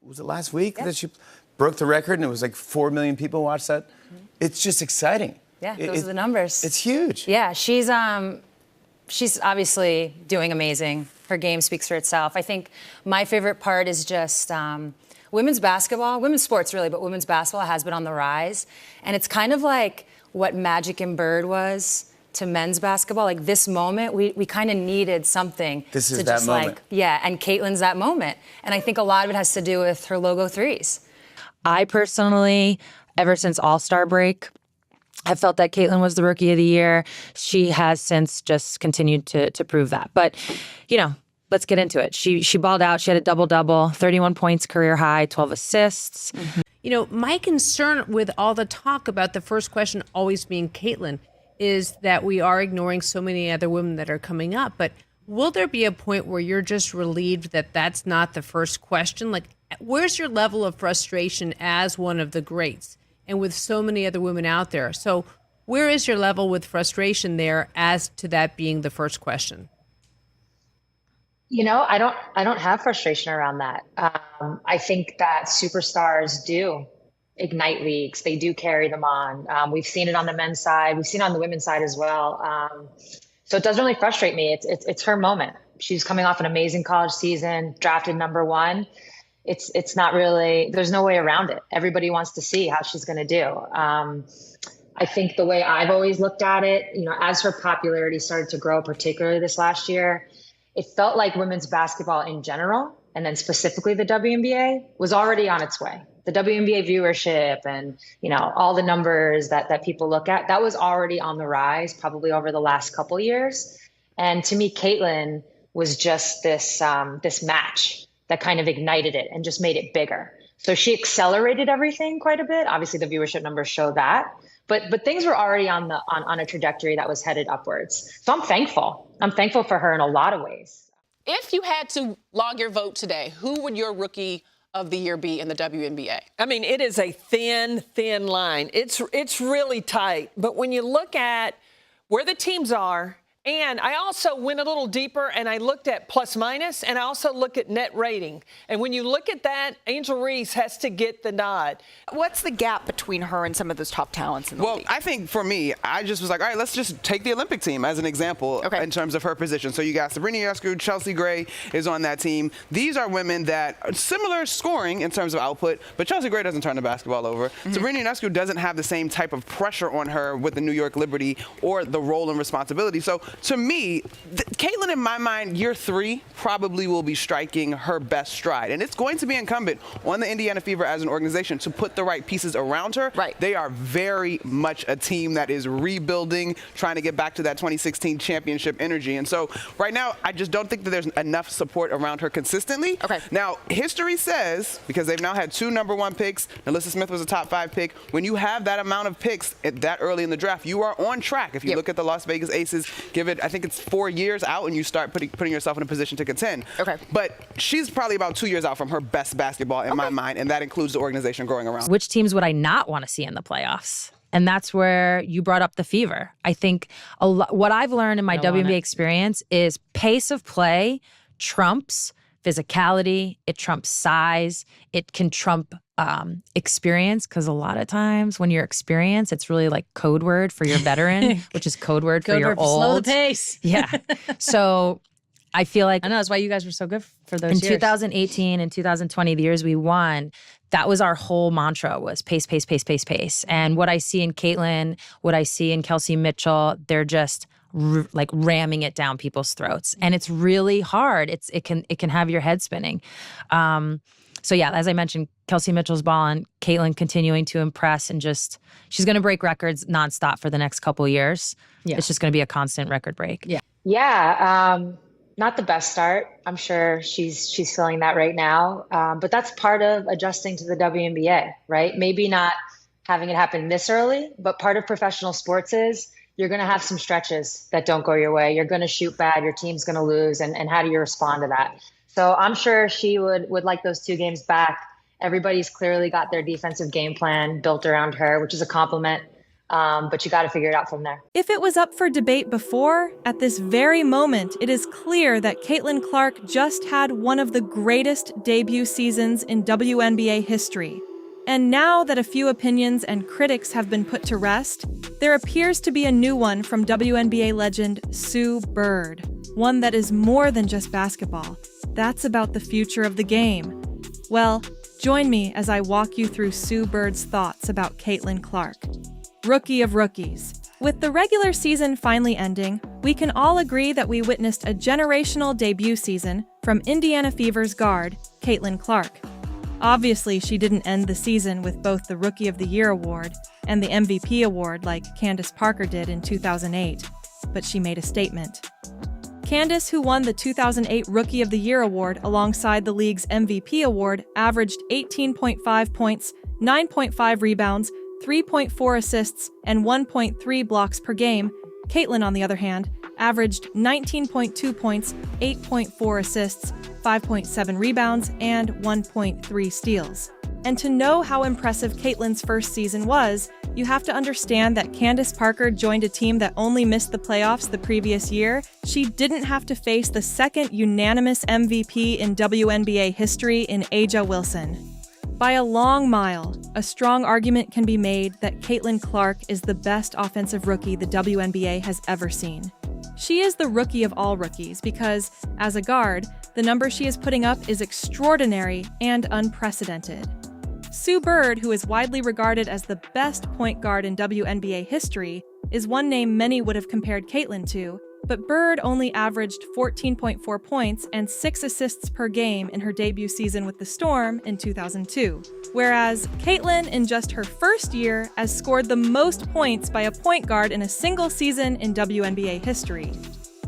was it last week that she broke the record, and it was like 4 million people watched that. It's just exciting. Yeah, those are the numbers. It's huge. Yeah, she's obviously doing amazing. Her game speaks for itself. I think my favorite part is just women's basketball, women's sports really, but women's basketball has been on the rise. And it's kind of like what Magic and Bird was to men's basketball. Like this moment, we kind of needed something. This is to that just moment. And Caitlin's that moment. And I think a lot of it has to do with her logo threes. I personally, ever since All-Star break, have felt that Caitlin was the Rookie of the Year. She has since just continued to prove that. But, let's get into it. She balled out. She had a double-double, 31 points, career high, 12 assists. My concern with all the talk about the first question always being Caitlin is that we are ignoring so many other women that are coming up. But will there be a point where you're just relieved that that's not the first question? Like, where's your level of frustration as one of the greats and with so many other women out there? So where is your level with frustration there as to that being the first question? I don't have frustration around that. I think that superstars do ignite leagues. They do carry them on. We've seen it on the men's side. We've seen it on the women's side as well. So it doesn't really frustrate me. It's her moment. She's coming off an amazing college season, drafted number 1. It's not really, there's no way around it. Everybody wants to see how she's going to do. I think the way I've always looked at it, as her popularity started to grow, particularly this last year, it felt like women's basketball in general, and then specifically the WNBA, was already on its way. The WNBA viewership and, all the numbers that people look at, that was already on the rise, probably over the last couple years. And to me, Caitlin was just this match that kind of ignited it and just made it bigger. So she accelerated everything quite a bit. Obviously, the viewership numbers show that. But things were already on a trajectory that was headed upwards. So I'm thankful. I'm thankful for her in a lot of ways. If you had to log your vote today, who would your Rookie of the Year be in the WNBA? I mean, it is a thin line. It's really tight. But when you look at where the teams are, and I also went a little deeper and I looked at plus minus, and I also look at net rating. And when you look at that, Angel Reese has to get the nod. What's the gap between her and some of those top talents in the league? I think for me, I just was like, all right, let's just take the Olympic team as an example in terms of her position. So you got Sabrina Ionescu, Chelsea Gray is on that team. These are women that are similar scoring in terms of output, but Chelsea Gray doesn't turn the basketball over. Sabrina Ionescu doesn't have the same type of pressure on her with the New York Liberty or the role and responsibility. So to me, Caitlin, in my mind, year 3 probably will be striking her best stride. And it's going to be incumbent on the Indiana Fever as an organization to put the right pieces around her. Right. They are very much a team that is rebuilding, trying to get back to that 2016 championship energy. And so right now, I just don't think that there's enough support around her consistently. Okay. Now, history says, because they've now had 2 number 1 picks, Alyssa Smith was a top 5 pick, when you have that amount of picks that early in the draft, you are on track. If you look at the Las Vegas Aces, give it, I think it's 4 years out and you start putting yourself in a position to contend. Okay. But she's probably about 2 years out from her best basketball in my mind, and that includes the organization growing around. Which teams would I not want to see in the playoffs? And that's where you brought up the Fever. I think what I've learned in my WNBA experience is pace of play trumps physicality, it trumps size, it can trump experience, because a lot of times when you're experienced, it's really like code word for your veteran, which is code word for your old. Slow the pace. Yeah. So I feel like I know that's why you guys were so good for those in years. 2018 and 2020, the years we won, that was our whole mantra, was pace, pace, pace, pace, pace. And what I see in Caitlin, what I see in Kelsey Mitchell, they're just like ramming it down people's throats, and it's really hard. It can have your head spinning. So yeah, as I mentioned, Kelsey Mitchell's balling, Caitlin continuing to impress, and just she's going to break records nonstop for the next couple of years. Yeah. It's just going to be a constant record break. Yeah. Yeah. Not the best start. I'm sure she's feeling that right now. But that's part of adjusting to the WNBA, right? Maybe not having it happen this early, but part of professional sports is you're going to have some stretches that don't go your way. You're going to shoot bad. Your team's going to lose. And how do you respond to that? So I'm sure she would like those 2 games back. Everybody's clearly got their defensive game plan built around her, which is a compliment. But you got to figure it out from there. If it was up for debate before, at this very moment, it is clear that Caitlin Clark just had one of the greatest debut seasons in WNBA history. And now that a few opinions and critics have been put to rest, there appears to be a new one from WNBA legend Sue Bird. One that is more than just basketball. That's about the future of the game. Well, join me as I walk you through Sue Bird's thoughts about Caitlin Clark. Rookie of rookies. With the regular season finally ending, we can all agree that we witnessed a generational debut season from Indiana Fever's guard, Caitlin Clark. Obviously, she didn't end the season with both the Rookie of the Year award and the MVP award like Candace Parker did in 2008, but she made a statement. Candace, who won the 2008 Rookie of the Year award alongside the league's MVP award, averaged 18.5 points, 9.5 rebounds, 3.4 assists, and 1.3 blocks per game. Caitlin, on the other hand, averaged 19.2 points, 8.4 assists, 5.7 rebounds, and 1.3 steals. And to know how impressive Caitlin's first season was, you have to understand that Candace Parker joined a team that only missed the playoffs the previous year. She didn't have to face the second unanimous MVP in WNBA history in A'ja Wilson. By a long mile, a strong argument can be made that Caitlin Clark is the best offensive rookie the WNBA has ever seen. She is the rookie of all rookies because, as a guard, the number she is putting up is extraordinary and unprecedented. Sue Bird, who is widely regarded as the best point guard in WNBA history, is one name many would have compared Caitlin to, but Bird only averaged 14.4 points and 6 assists per game in her debut season with the Storm in 2002, whereas Caitlin, in just her first year, has scored the most points by a point guard in a single season in WNBA history.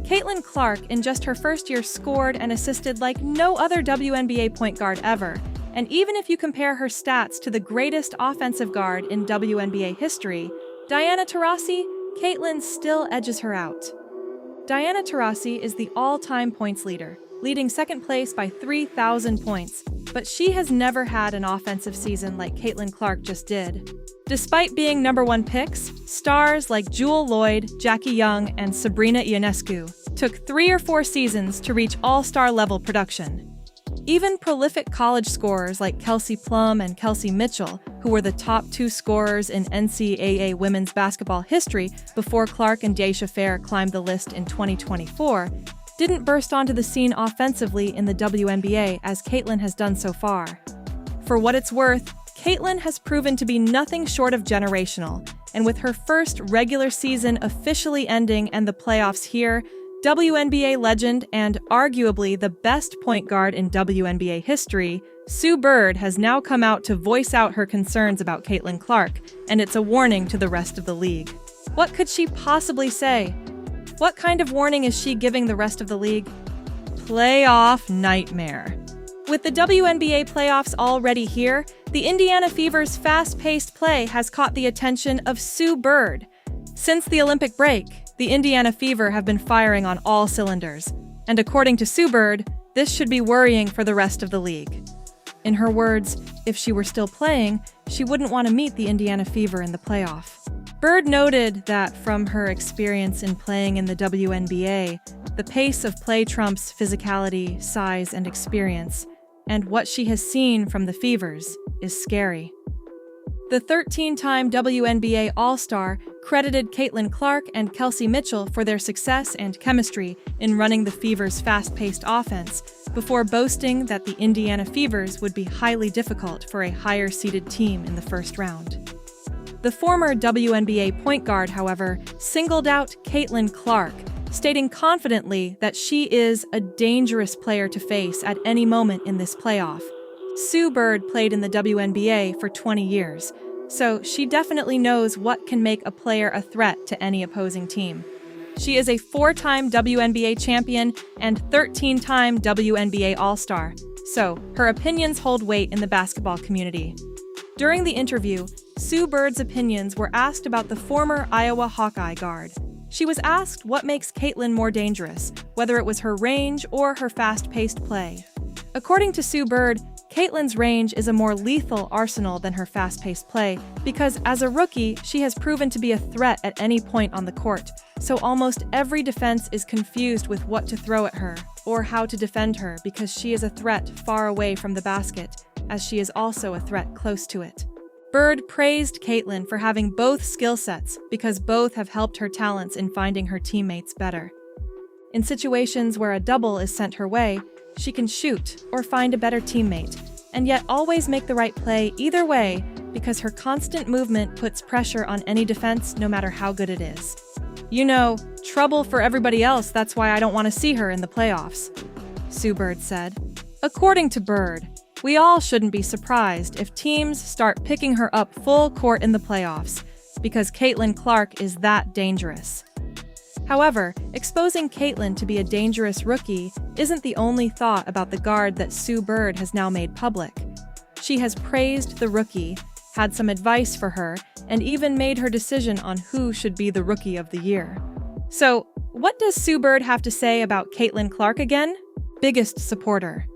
Caitlin Clark, in just her first year, scored and assisted like no other WNBA point guard ever, and even if you compare her stats to the greatest offensive guard in WNBA history, Diana Taurasi, Caitlin still edges her out. Diana Taurasi is the all-time points leader, leading second place by 3,000 points, but she has never had an offensive season like Caitlin Clark just did. Despite being number 1 picks, stars like Jewel Lloyd, Jackie Young, and Sabrina Ionescu took 3 or 4 seasons to reach all-star level production. Even prolific college scorers like Kelsey Plum and Kelsey Mitchell, who were the top 2 scorers in NCAA women's basketball history before Clark and Daisha Fair climbed the list in 2024, didn't burst onto the scene offensively in the WNBA as Caitlin has done so far. For what it's worth, Caitlin has proven to be nothing short of generational, and with her first regular season officially ending and the playoffs here, WNBA legend and arguably the best point guard in WNBA history, Sue Bird has now come out to voice out her concerns about Caitlin Clark, and it's a warning to the rest of the league. What could she possibly say? What kind of warning is she giving the rest of the league? Playoff nightmare. With the WNBA playoffs already here, the Indiana Fever's fast-paced play has caught the attention of Sue Bird. Since the Olympic break, the Indiana Fever have been firing on all cylinders, and according to Sue Bird, this should be worrying for the rest of the league. In her words, if she were still playing, she wouldn't want to meet the Indiana Fever in the playoff. Bird noted that from her experience in playing in the WNBA, the pace of play trumps physicality, size, and experience, and what she has seen from the Fevers is scary. The 13-time WNBA All-Star credited Caitlin Clark and Kelsey Mitchell for their success and chemistry in running the Fever's fast-paced offense, before boasting that the Indiana Fevers would be highly difficult for a higher-seeded team in the first round. The former WNBA point guard, however, singled out Caitlin Clark, stating confidently that she is a dangerous player to face at any moment in this playoff. Sue Bird played in the WNBA for 20 years, so she definitely knows what can make a player a threat to any opposing team. She is a 4-time WNBA champion and 13-time WNBA All-Star, so her opinions hold weight in the basketball community. During the interview, Sue Bird's opinions were asked about the former Iowa Hawkeye guard. She was asked what makes Caitlin more dangerous, whether it was her range or her fast-paced play. According to Sue Bird, Caitlin's range is a more lethal arsenal than her fast-paced play because as a rookie, she has proven to be a threat at any point on the court. So almost every defense is confused with what to throw at her or how to defend her because she is a threat far away from the basket, as she is also a threat close to it. Bird praised Caitlin for having both skill sets because both have helped her talents in finding her teammates better. In situations where a double is sent her way, she can shoot or find a better teammate, and yet always make the right play either way because her constant movement puts pressure on any defense no matter how good it is. You know, trouble for everybody else, that's why I don't want to see her in the playoffs, Sue Bird said. According to Bird, we all shouldn't be surprised if teams start picking her up full court in the playoffs because Caitlin Clark is that dangerous. However, exposing Caitlin to be a dangerous rookie isn't the only thought about the guard that Sue Bird has now made public. She has praised the rookie, had some advice for her, and even made her decision on who should be the Rookie of the Year. So, what does Sue Bird have to say about Caitlin Clark again? Biggest supporter.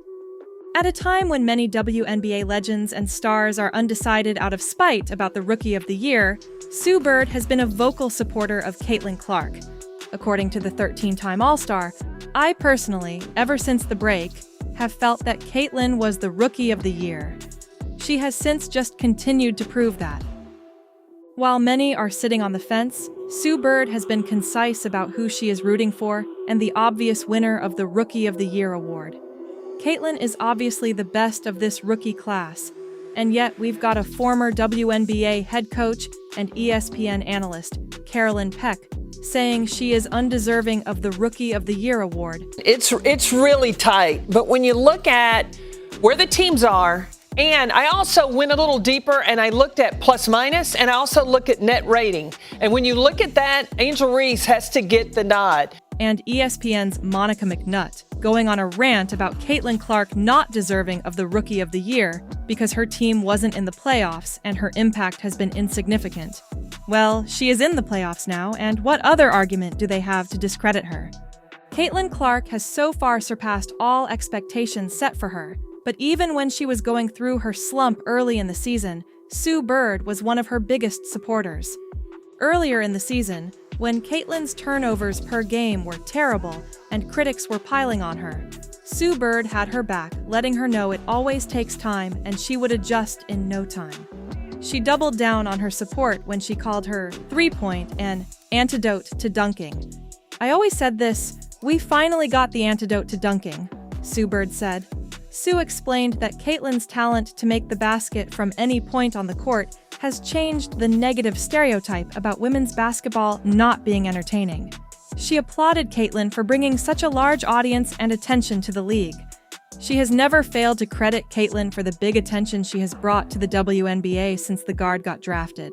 At a time when many WNBA legends and stars are undecided out of spite about the Rookie of the Year, Sue Bird has been a vocal supporter of Caitlin Clark. According to the 13-time All-Star, I personally, ever since the break, have felt that Caitlin was the Rookie of the Year. She has since just continued to prove that. While many are sitting on the fence, Sue Bird has been concise about who she is rooting for and the obvious winner of the Rookie of the Year award. Caitlin is obviously the best of this rookie class, and yet we've got a former WNBA head coach and ESPN analyst, Carolyn Peck, saying she is undeserving of the Rookie of the Year award. It's really tight, but when you look at where the teams are, and I also went a little deeper and I looked at plus minus and I also look at net rating. And when you look at that, Angel Reese has to get the nod. And ESPN's Monica McNutt going on a rant about Caitlin Clark not deserving of the Rookie of the Year because her team wasn't in the playoffs and her impact has been insignificant. Well, she is in the playoffs now, and what other argument do they have to discredit her? Caitlin Clark has so far surpassed all expectations set for her, but even when she was going through her slump early in the season, Sue Bird was one of her biggest supporters. Earlier in the season, when Caitlin's turnovers per game were terrible and critics were piling on her, Sue Bird had her back, letting her know it always takes time and she would adjust in no time. She doubled down on her support when she called her three-point an antidote to dunking. I always said this, we finally got the antidote to dunking, Sue Bird said. Sue explained that Caitlin's talent to make the basket from any point on the court has changed the negative stereotype about women's basketball not being entertaining. She applauded Caitlin for bringing such a large audience and attention to the league. She has never failed to credit Caitlin for the big attention she has brought to the WNBA since the guard got drafted.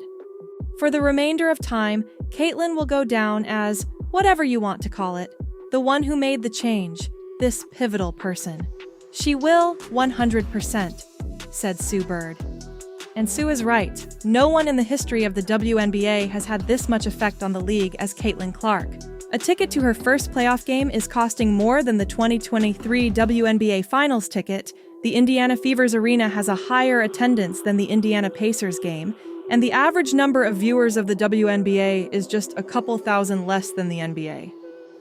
For the remainder of time, Caitlin will go down as, whatever you want to call it, the one who made the change, this pivotal person. She will 100%, said Sue Bird. And Sue is right. No one in the history of the WNBA has had this much effect on the league as Caitlin Clark. A ticket to her first playoff game is costing more than the 2023 WNBA Finals ticket. The Indiana Fever's arena has a higher attendance than the Indiana Pacers game, and the average number of viewers of the WNBA is just a couple thousand less than the NBA.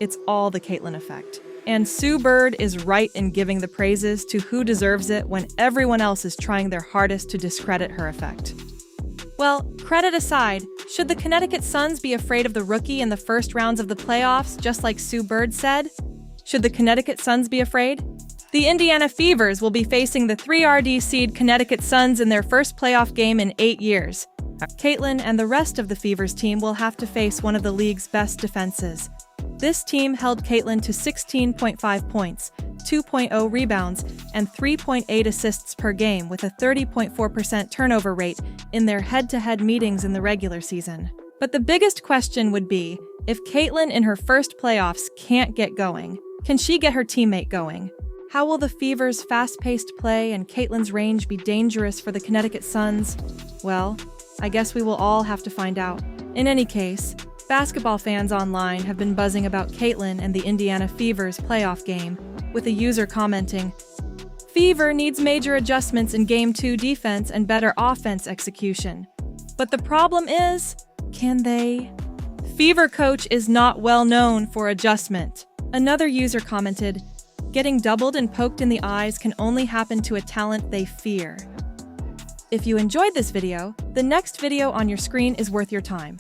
It's all the Caitlin effect. And Sue Bird is right in giving the praises to who deserves it when everyone else is trying their hardest to discredit her effect. Well, credit aside, should the Connecticut Suns be afraid of the rookie in the first rounds of the playoffs, just like Sue Bird said? Should the Connecticut Suns be afraid? The Indiana Fevers will be facing the 3RD seed Connecticut Suns in their first playoff game in 8 years. Caitlin and the rest of the Fevers team will have to face one of the league's best defenses. This team held Caitlin to 16.5 points, 2.0 rebounds, and 3.8 assists per game with a 30.4% turnover rate in their head-to-head meetings in the regular season. But the biggest question would be, if Caitlin in her first playoffs can't get going, can she get her teammate going? How will the Fever's fast-paced play and Caitlin's range be dangerous for the Connecticut Suns? Well, I guess we will all have to find out. In any case, basketball fans online have been buzzing about Caitlin and the Indiana Fever's playoff game, with a user commenting, Fever needs major adjustments in Game 2 defense and better offense execution. But the problem is, can they? Fever coach is not well known for adjustment. Another user commented, "Getting doubled and poked in the eyes can only happen to a talent they fear." If you enjoyed this video, the next video on your screen is worth your time.